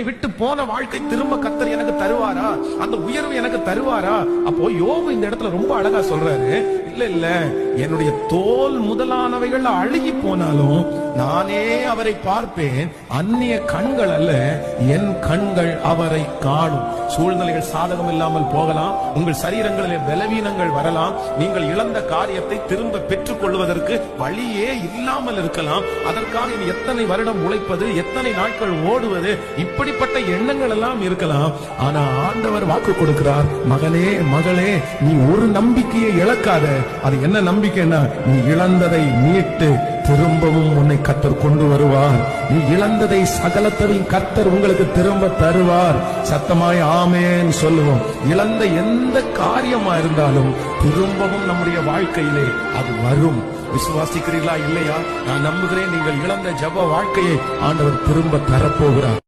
விட்டு போன வாழ்க்கை திரும்ப கர்த்தர் எனக்கு தருவாரா? அந்த உயர்வு எனக்கு தருவாரா? அப்போ யோபு இந்த இடத்துல ரொம்ப அழகா சொல்றாரு, இல்ல என்னுடைய தோல் முதலானவைகள் அழுகி போனாலும் நானே அவரை பார்ப்பேன். அந்நிய கண்கள் அல்ல, என் கண்கள் அவரை காணும். சூழ்நிலைகள் சாதகம் இல்லாமல் போகலாம், உங்கள் சரீரங்களிலே பலவீனங்கள் வரலாம், நீங்கள் இழந்த காரியத்தை திரும்ப பெற்றுக் கொள்வதற்கு வழியே இல்லாமல் இருக்கலாம். அதற்காக இனி எத்தனை வருடம் உழைப்பது, எத்தனை நாட்கள் ஓடுவது, இப்படிப்பட்ட எண்ணங்கள் எல்லாம் இருக்கலாம். ஆனா ஆண்டவர் வாக்கு கொடுக்கிறார், மகனே மகளே, நீ ஒரு நம்பிக்கையை இழக்காத. அது என்ன நம்பிக்கைன்னா, நீ இழந்ததை மீட்டு திரும்பவும் உன்னை கர்த்தர் கொண்டு வருவார். நீ இழந்ததை சகலத்தையும் கர்த்தர் உங்களுக்கு திரும்ப தருவார். சத்தமாய் ஆமென் சொல்லுவோம். இழந்த எந்த காரியமா இருந்தாலும் திரும்பவும் நம்முடைய வாழ்க்கையிலே அது வரும். விசுவாசிக்கிறீர்களா இல்லையா? நான் நம்புகிறேன், நீங்கள் இழந்த ஜெப வாழ்க்கையை ஆண்டவர் திரும்ப தரப்போகிறார்.